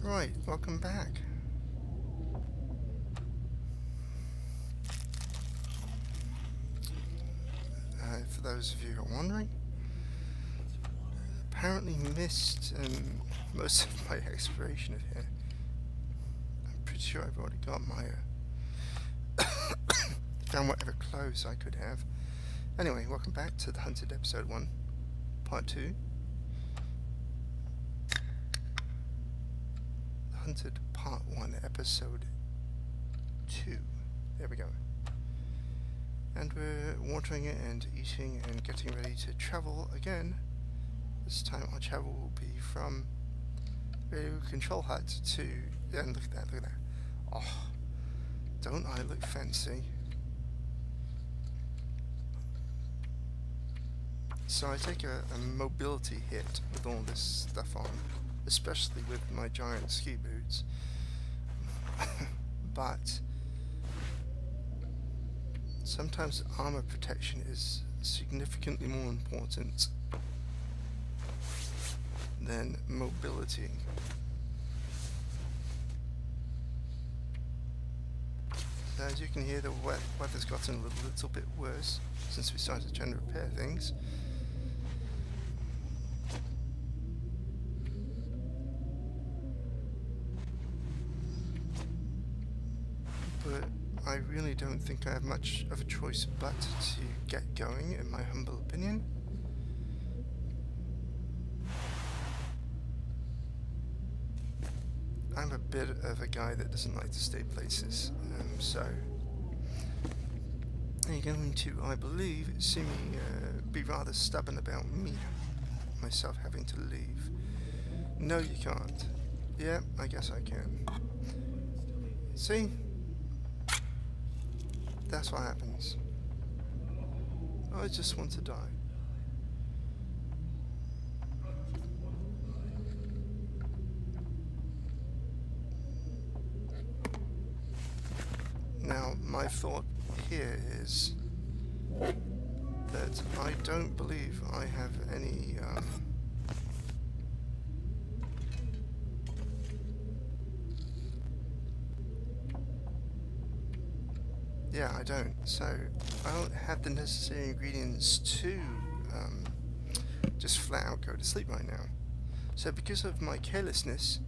Right, welcome back. For those of you who are wondering, apparently missed most of my exploration of here. I'm pretty sure I've already got my found whatever clothes I could have. Anyway, welcome back to the Hunted Episode 1, Part 2. The Hunted Part 1, Episode 2. There we go. And we're watering it and eating and getting ready to travel again. This time our travel will be from Radio Control Hut to... and look at that, look at that. Oh, don't I look fancy? So I take a mobility hit with all this stuff on, especially with my giant ski boots. But sometimes armor protection is significantly more important than mobility. So as you can hear, the weather's gotten a little bit worse since we started trying to repair things. But I really don't think I have much of a choice but to get going, in my humble opinion. I'm a bit of a guy that doesn't like to stay places, so you're going to, I believe, see me be rather stubborn about myself having to leave. No, you can't. Yeah, I guess I can. See? That's what happens. I just want to die. Now, my thought here is that I don't believe I have any yeah, I don't. So I don't have the necessary ingredients to just flat out go to sleep right now. So because of my carelessness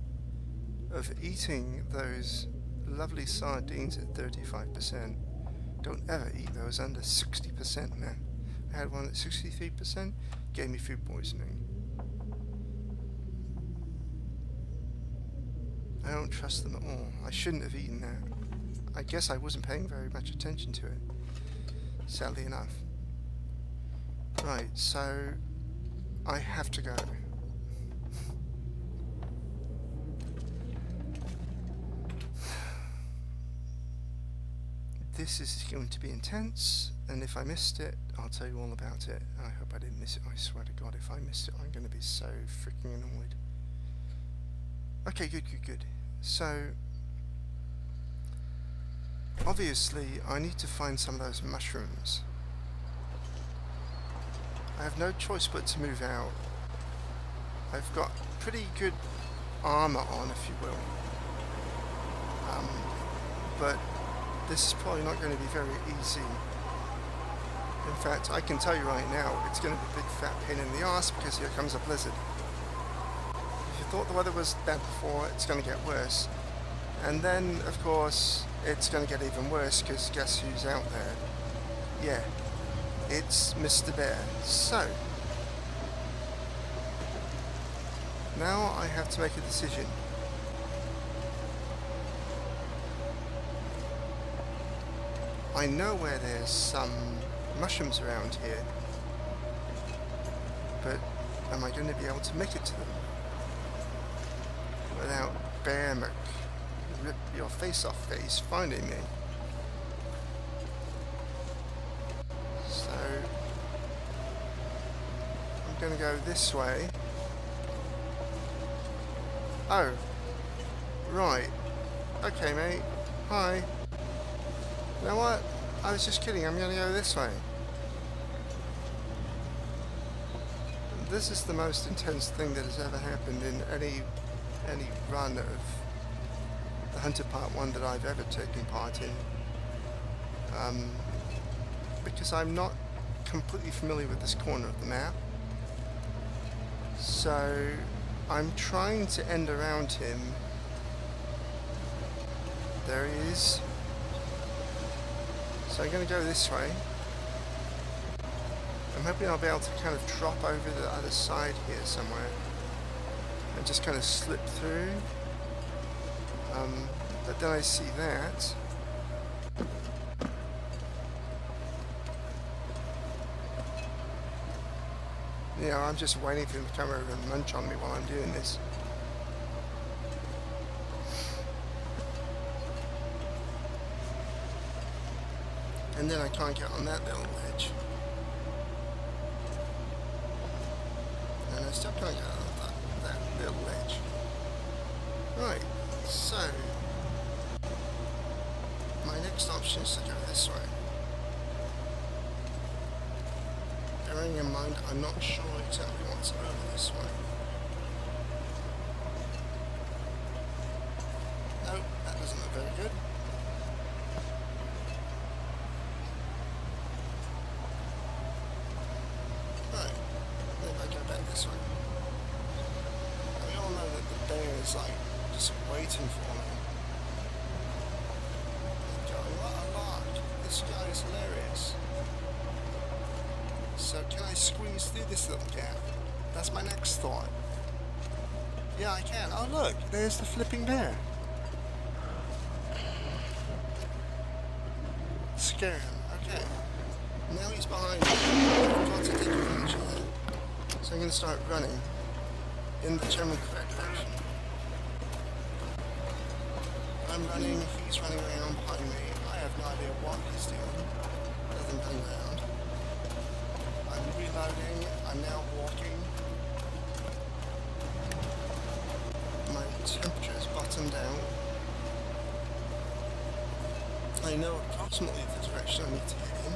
of eating those lovely sardines at 35%, don't ever eat those under 60%, man. I had one at 63%, gave me food poisoning. I don't trust them at all. I shouldn't have eaten that. I guess I wasn't paying very much attention to it, sadly enough. Right, so I have to go. This is going to be intense, and if I missed it, I'll tell you all about it. I hope I didn't miss it. I swear to God, if I missed it, I'm going to be so freaking annoyed. Okay, good. So obviously, I need to find some of those mushrooms. I have no choice but to move out. I've got pretty good armor on, if you will. But this is probably not going to be very easy. In fact, I can tell you right now, it's going to be a big fat pain in the arse because here comes a blizzard. If you thought the weather was bad before, it's going to get worse. And then, of course, it's going to get even worse because guess who's out there? Yeah, it's Mr. Bear. So, now I have to make a decision. I know where there's some mushrooms around here, but am I going to be able to make it to them without Bear rip your face off face finding me? So I'm going to go this way. Oh, right. Okay, mate. Hi. You know what? I was just kidding. I'm going to go this way. This is the most intense thing that has ever happened in any any run of the Hunter Part 1 that I've ever taken part in, because I'm not completely familiar with this corner of the map. So I'm trying to end around him. There he is. So I'm going to go this way. I'm hoping I'll be able to kind of drop over the other side here somewhere and just kind of slip through. But then I see that. You know, I'm just waiting for him to come over and munch on me while I'm doing this. And then I can't get on that little ledge. And I still can't get on that little ledge. Right, so my next option is to go this way. Bearing in mind, I'm not sure exactly what's over this way. No, that doesn't look very good. Right, maybe I go back this way. And we all know that the bear is like just waiting for me. And going, what a lark! This guy is hilarious. So can I squeeze through this little gap? That's my next thought. Yeah, I can. Oh look, there's the flipping bear. Scare him. Okay. Now he's behind me. I've got to take advantage of that. So I'm going to start running in the general correct direction. I'm running, he's running around behind me. I have no idea what he's doing other than running around. I'm reloading, I'm now walking. My temperature is bottomed out. I know approximately the direction I need to get in,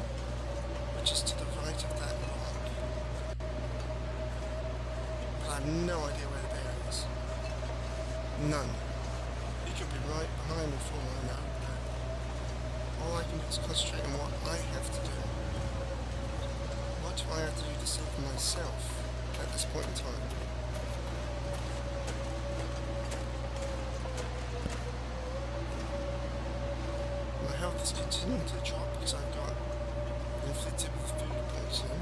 which is to the right of that rock. But I have no idea where the bear is. None. He could be right behind me for all I know. All I can do is concentrate on what I have to do. What do I have to do to save myself at this point in time? My health is continuing to drop because I've got inflicted with food poisoning.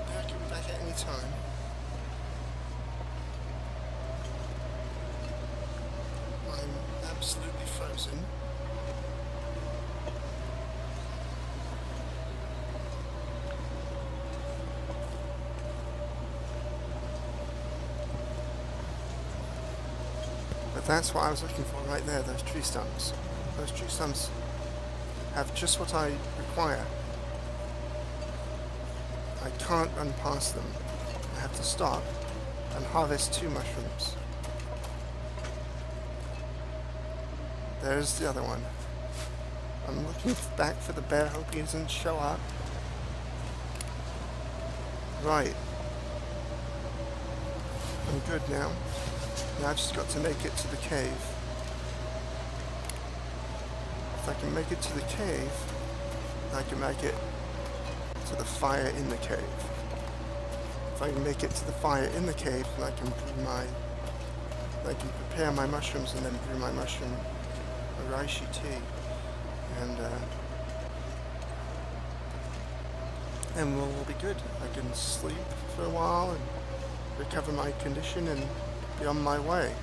But I can be back at any time. I'm absolutely frozen. But that's what I was looking for right there, those tree stumps. Those tree stumps have just what I require. I can't run past them. I have to stop and harvest 2 mushrooms. There's the other one. I'm looking back for the bear, hoping he doesn't show up. Right. I'm good now. Now I've just got to make it to the cave. If I can make it to the cave, I can make it to the fire in the cave. If I can make it to the fire in the cave, then I can brew I can prepare my mushrooms and then brew my mushroom reishi tea. And we'll be good. I can sleep for a while and recover my condition and be on my way.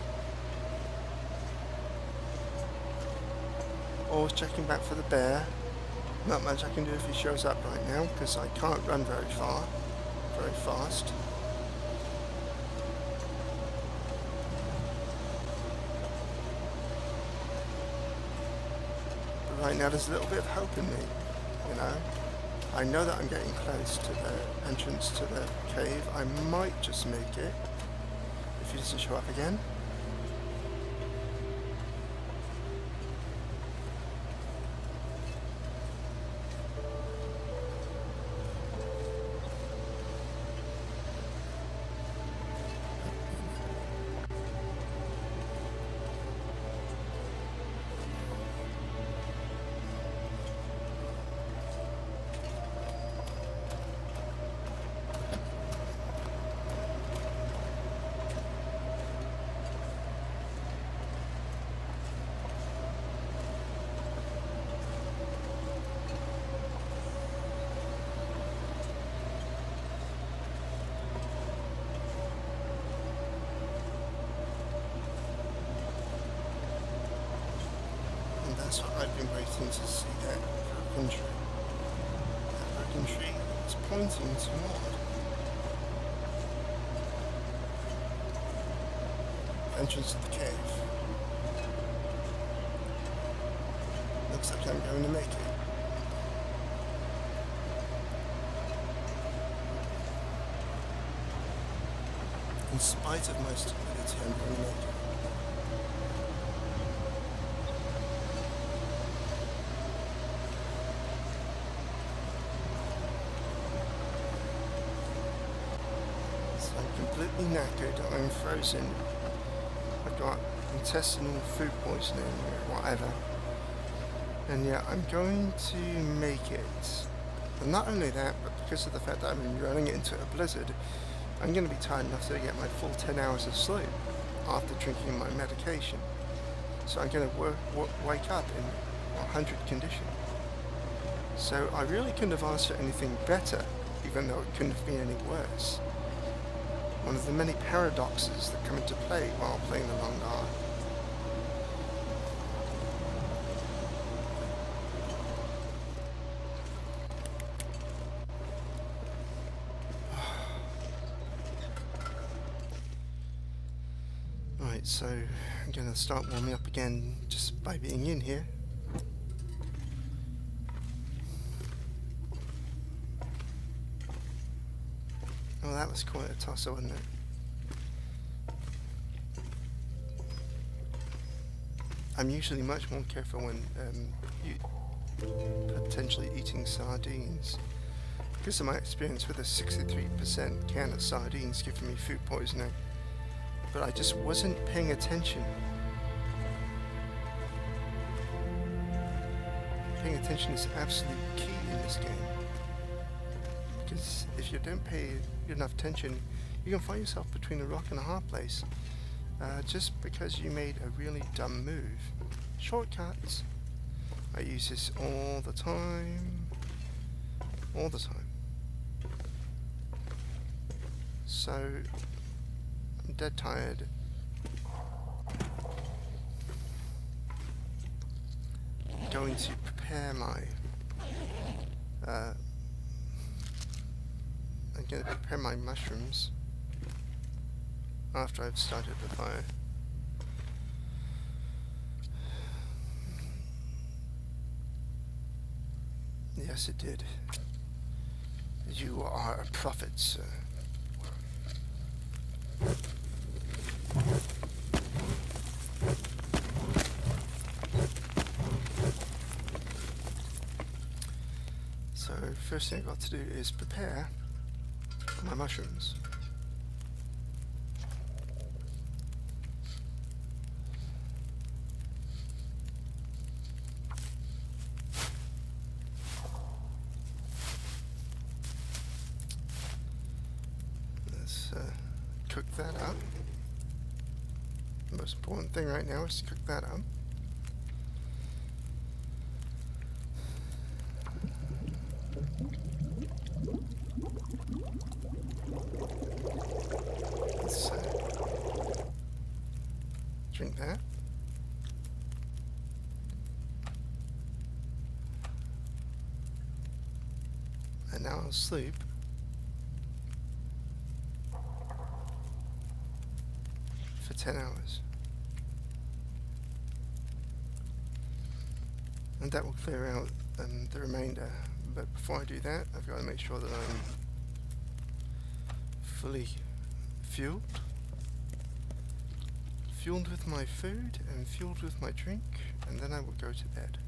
Always checking back for the bear. Not much I can do if he shows up right now because I can't run very fast. But right now there's a little bit of hope in me, you know. I know that I'm getting close to the entrance to the cave. I might just make it if he doesn't show up again. That's what I've been waiting to see, that broken tree. That broken tree is pointing toward the entrance of the cave. Looks like I'm going to make it. In spite of my stupidity, I'm going to make it. So I'm completely knackered, I'm frozen. I've got intestinal food poisoning or whatever. And yeah, I'm going to make it. And not only that, but because of the fact that I'm running into a blizzard, I'm going to be tired enough to get my full 10 hours of sleep after drinking my medication. So I'm going to wake up in 100 condition. So I really couldn't have asked for anything better, even though it couldn't have been any worse. One of the many paradoxes that come into play while playing the long guard. Right, so I'm going to start warming up again just by being in here. Oh, that was quite a tussle, wasn't it? I'm usually much more careful when potentially eating sardines. Because of my experience with a 63% can of sardines giving me food poisoning. But I just wasn't paying attention. Paying attention is absolute key in this game. Because if you don't pay enough attention, you can find yourself between a rock and a hard place. Just because you made a really dumb move. Shortcuts. I use this all the time. All the time. So, I'm dead tired. I'm going to prepare my... I'm going to prepare my mushrooms after I've started the fire. Yes, it did. You are a prophet, sir. So, first thing I've got to do is prepare my mushrooms. Let's cook that up. The most important thing right now is to cook that up. Let's drink that. And now I'll sleep. For 10 hours. And that will clear out the remainder. But before I do that, I've got to make sure that I'm fully fueled. Fueled with my food and fueled with my drink, and then I will go to bed.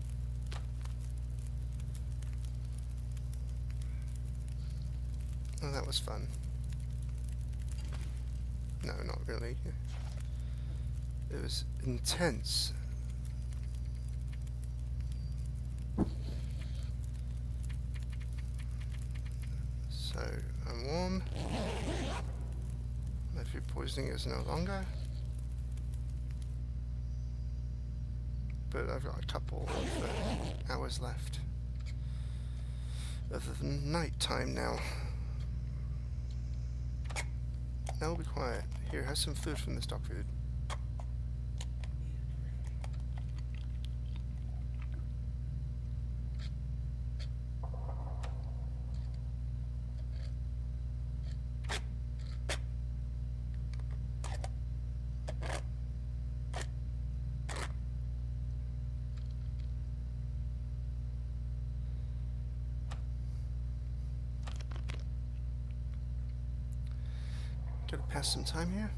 Oh, that was fun. No, not really. It was intense. So, I'm warm. My food poisoning is no longer. But I've got a couple of hours left of the night time now. Now we'll be quiet. Here, have some food from the stock food. Gotta pass some time here.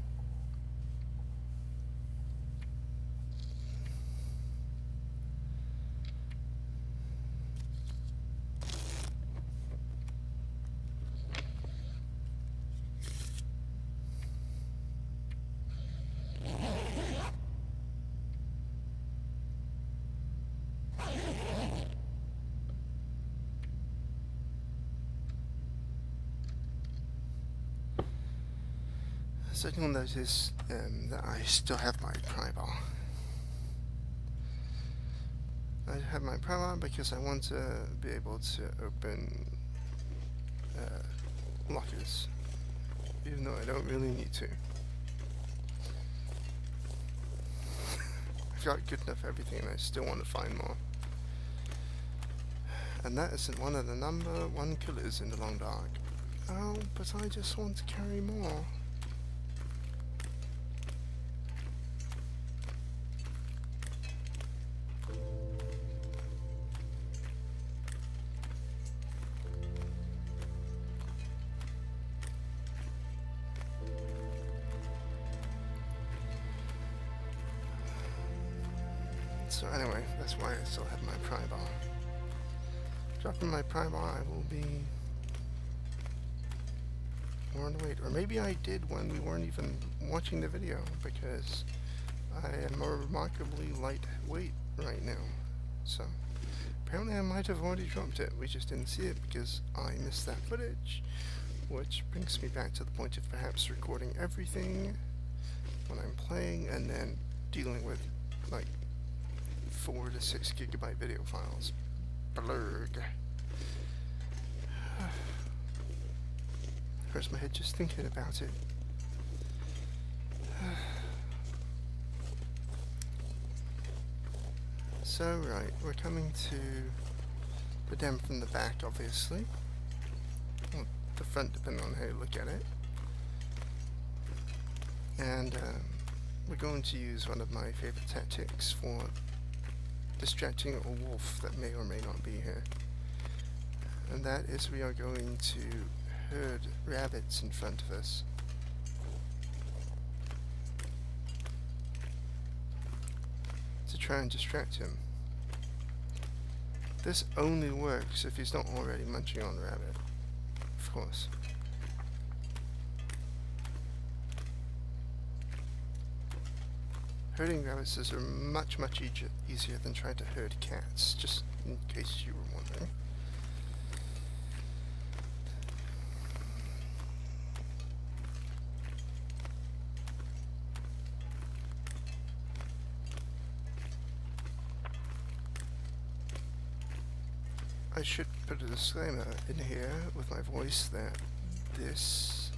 So you'll notice that I still have my pry bar. I have my pry bar because I want to be able to open lockers, even though I don't really need to. I've got good enough everything and I still want to find more. And that isn't one of the #1 killers in the long dark. Oh, but I just want to carry more. So anyway, that's why I still have my pry bar. Dropping my pry bar, I will be more on the weight. Or maybe I did when we weren't even watching the video, because I am a remarkably lightweight right now. So apparently I might have already dropped it. We just didn't see it because I missed that footage. Which brings me back to the point of perhaps recording everything when I'm playing and then dealing with like 4 to 6 gigabyte video files. Blurg. Hurts my head just thinking about it. So right, we're coming to the dam from the back, obviously. Well, the front, depending on how you look at it. And we're going to use one of my favorite tactics for distracting a wolf that may or may not be here. And that is we are going to herd rabbits in front of us. To try and distract him. This only works if he's not already munching on the rabbit, of course. Herding rabbits is much easier than trying to herd cats, just in case you were wondering. I should put a disclaimer in here with my voice that this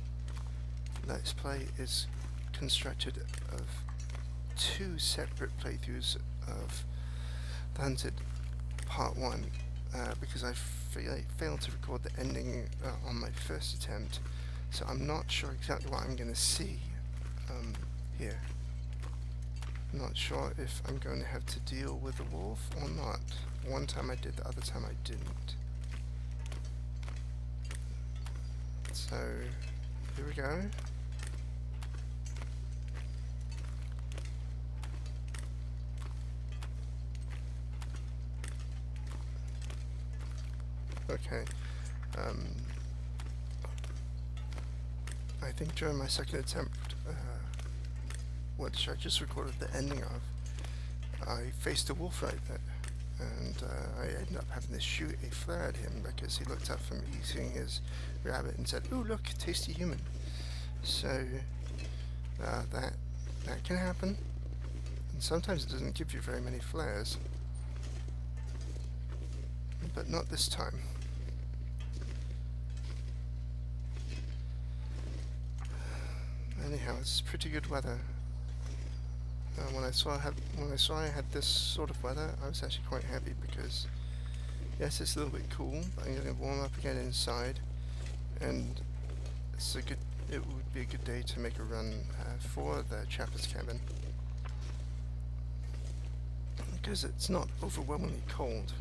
Let's Play is constructed of 2 separate playthroughs of The Hunted Part 1 because I failed to record the ending on my first attempt, so I'm not sure exactly what I'm going to see here. I'm not sure if I'm going to have to deal with the wolf or not. One time I did, the other time I didn't. So, here we go. Okay. I think during my second attempt, which I just recorded the ending of, I faced a wolf right there. And I ended up having to shoot a flare at him because he looked up from eating his rabbit and said, "Ooh, look, tasty human." So that can happen, and sometimes it doesn't give you very many flares, but not this time. Anyhow, it's pretty good weather. When I saw I had this sort of weather, I was actually quite happy because, yes, it's a little bit cool, but I'm going to warm up again inside, and it would be a good day to make a run for the Trapper's Cabin, because it's not overwhelmingly cold.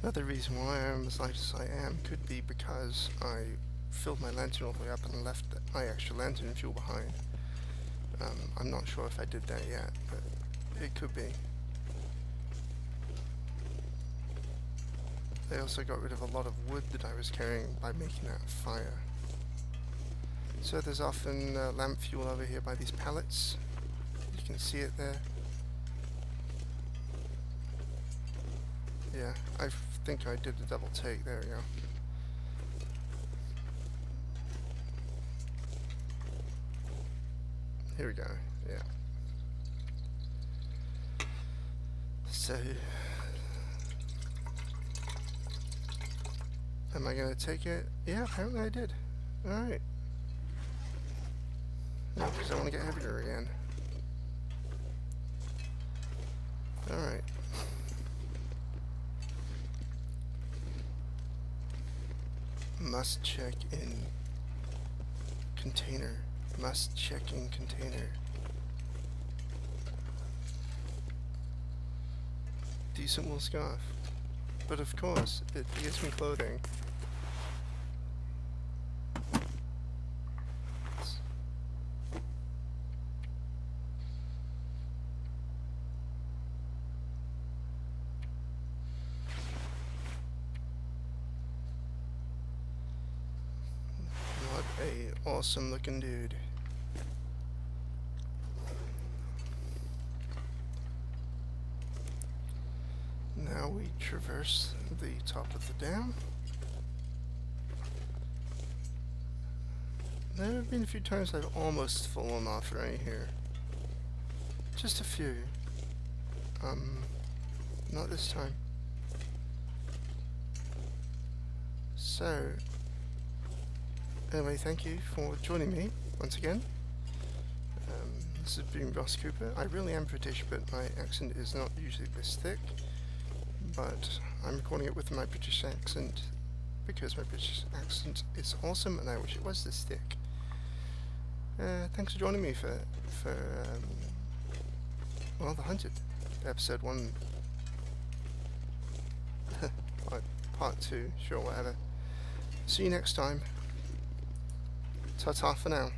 Another reason why I am as light as I am could be because I filled my lantern all the way up and left my extra lantern fuel behind. I'm not sure if I did that yet, but it could be. They also got rid of a lot of wood that I was carrying by making that fire. So there's often lamp fuel over here by these pallets. You can see it there. Yeah, I think I did a double take. There we go. Here we go. Yeah. So, am I going to take it? Yeah, apparently I did. Alright. No, because I want to get heavier again. Alright. Must check in container. Must check in container. Decent wool scarf. But of course, it gives me clothing. What a awesome looking dude. Now we traverse the top of the dam. There have been a few times I've almost fallen off right here. Just a few. Not this time. So, anyway, thank you for joining me once again. This has been Ross Cooper. I really am British, but my accent is not usually this thick. But I'm recording it with my British accent because my British accent is awesome and I wish it was this thick. Thanks for joining me for well, the 100th episode 1 part 2, sure, whatever. See you next time. Ta-ta for now.